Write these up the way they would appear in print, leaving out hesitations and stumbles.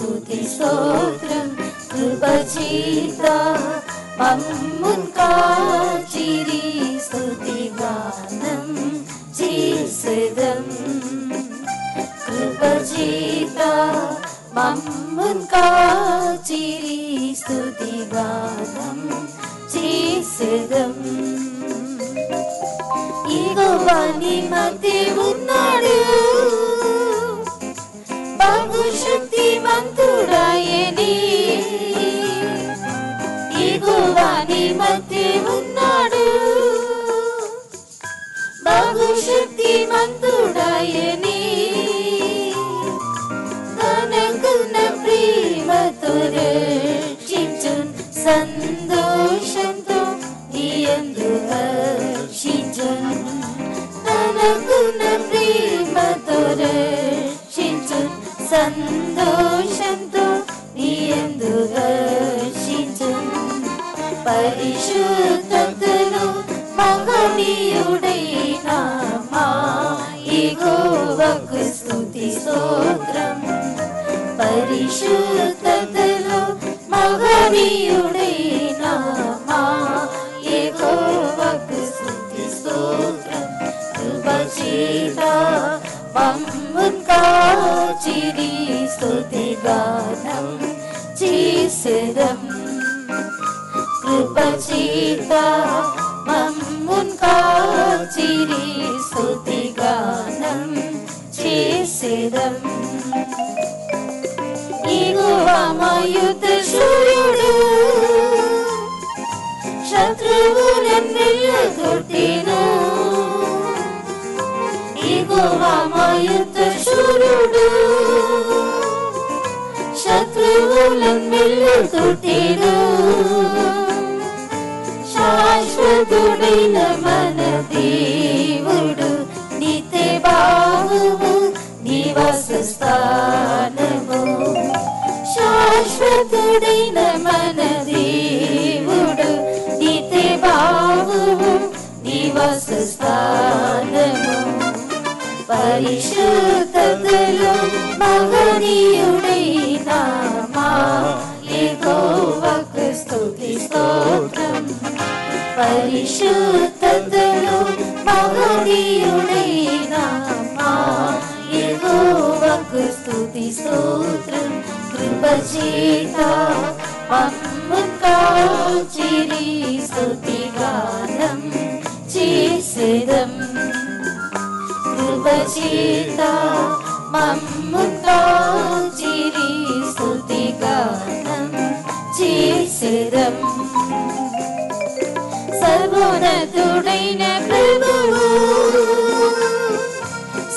స్తుతి స్తోత్రం కృపచేత మమ్మున్ కాచిరి స్తుతి గానం చేసెదం కృపచేత మమ్మున్ కాచిరి స్తుతి గానం చేసెదం యెహోవా నీ మధ్య ఉన్నాడు బహుశక్తిమంతుడాయనే యెహోవా నీ మధ్య ఉన్నాడు బహుశక్తిమంతుడాయనే తనకున్న ప్రేమతో రక్షించున్ సంతోషంతో నీయందు హర్షించున్ తనకున్న ప్రేమతో రక్షించున్ సంతోషంతో నీయందు హర్షించున్ పరిశుద్ధతలో మహనీయుడైన మా యెహోవాకు స్తుతి స్తోత్రం పరిశుద్ధతలో మహనీయుడైన మా యెహోవాకు స్తుతి స్తోత్రం కృపచేత మమ్మున్ కాచిరి స్తుతి గానం చేసెదం కృపచేత మమ్మున్ కాచిరి స్తుతి గానం చేసెదం యెహోవా మా యుద్ధ శూరుడు శత్రువులన్నెల్లగొట్టెను యెహోవా మా యుద్ధ శూరుడు శత్రువులన్నెల్లగొట్టెను శాశ్వతుడైన మన దేవుడు నిత్య బాహువు నివాస స్థానము శాశ్వతుడైన మన దేవుడు నిత్య బాహువు నివాస స్థానము పరిశుద్ధతలో మహనీయుడైన మా యెహోవాకు స్తుతి స్తోత్రం పరిశుద్ధతలో మహనీయుడైన మా యెహోవాకు స్తుతి స్తోత్రం కృపచేత మమ్మున్ కాచిరి స్తుతి గానం చేసెదం కృపచేత మమ్మున్ కాచిరి స్తుతి గానం చేసెదం సర్వోన్నతుడైన ప్రభువు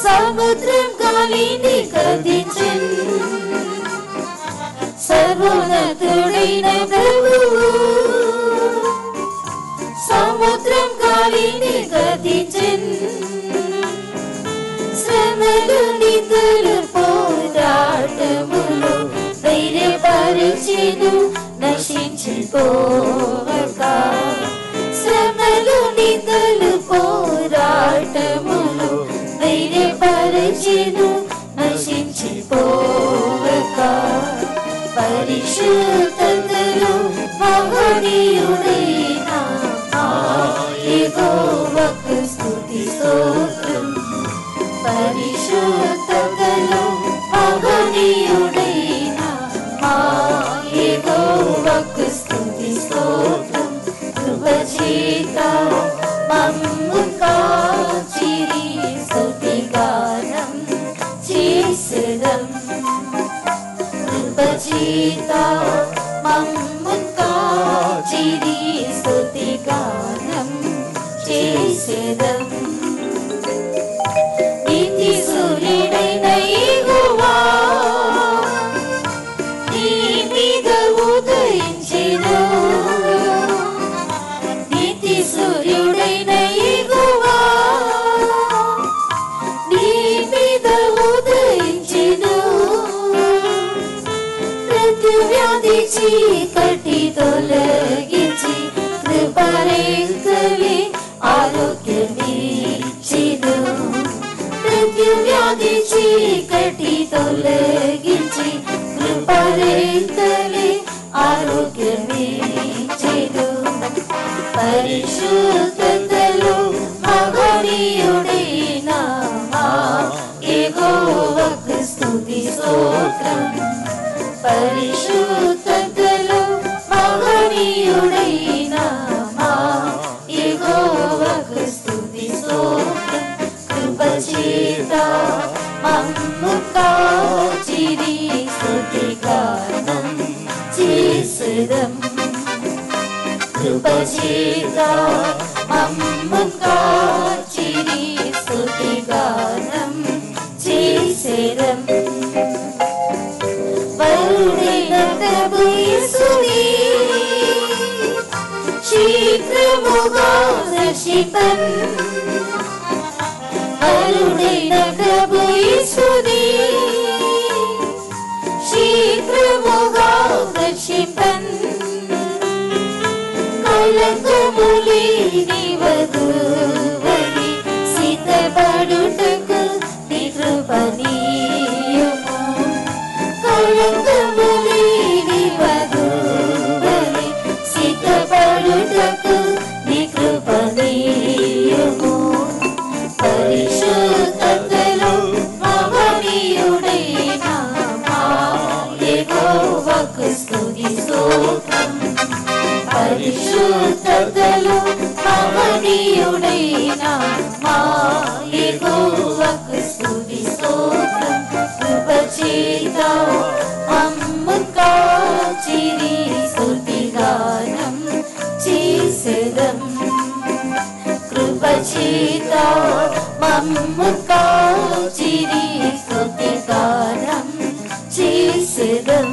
సముద్రం గాలిని గద్దించెన్ సర్వోన్నతుడైన ప్రభువు సముద్రం గాలిని గద్దించెన్ శ్రమలు నిందలు పోరాటములు ధైర్యపరచెను నశించిపోవక శ్రమలు నిందలు పోరాటములు ధైర్యపరచెను నశించిపోవక పరిశుద్ధతలో మహనీయుడైన మా యెహోవాకు స్తుతి స్తోత్రం పరిశుద్ధతలో మహనీయుడైన మా యెహోవాకు స్తుతి స్తోత్రం కృపచేత మమ్మున్ కాచిరి స్తుతి గానం చేసెదం కృపచేత మమ్మున్ కాచిరి స్తుతి గానం చేసెదం నీతి సూర్యుడైన యెహోవా నీ మీద ఉదయించెను నీతి సూర్యుడైన యెహోవా నీ మీద ఉదయించెను ప్రతి వ్యాధి చీకటి తొలగించి కృపరేఖలే ఆరోగ్యమిచ్చెను ప్రతి వ్యాధి చీకటి తొలగించి కృపరేతలే ఆరోగ్యమిచ్చెను పరిశుద్ధతలో మహనీయుడైన మా యెహోవాకు స్తుతి స్తోత్రం పరిశుద్ధతలో మహనీయుడైన మా యెహోవాకు స్తుతి స్తోత్రం కృపచేత మమ్ము కాచిరి స్తుతిగానం చేసెదం కృపచేత మమ్ము కాచిరి స్తుతిగానం చేసెదం వరుడైన ప్రభు యేసుని శీఘ్రముగా దర్శింపన్ వరుడైన ప్రభు యేసుని శీఘ్రముగా దర్శింపన్ కళంకములేని వధువని సిద్ధపడుటకు నీ కృపనీయుము కళంకములేని వధువని సిద్ధపడుటకు నీ కృపనీయుము పరిశుద్ధతలో మహనీయుడైన మా యెహోవాకు స్తుతి స్తోత్రం పరిశుద్ధతలో మహనీయుడైన మా యెహోవాకు స్తుతి స్తోత్రం కృపచేత మమ్ము కాచిరి స్తుతిగానం చేసెదం కృపచేత మమ్ము కాచిరి స్తుతిగానం చేసెదం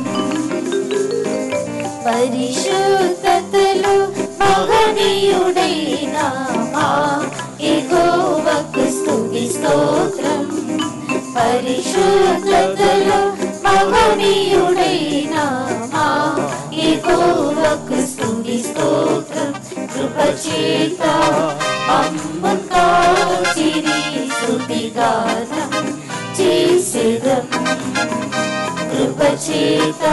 పరిశుద్ధతలో మహనీయుడైన మా యెహోవాకు స్తుతి స్తోత్రం పరిశుద్ధతలో మహనీయుడైన మా యెహోవాకు స్తుతి స్తోత్రం కృపచేత మమ్ము కాచిరి స్తుతిగానం చేసెదం కృపచేత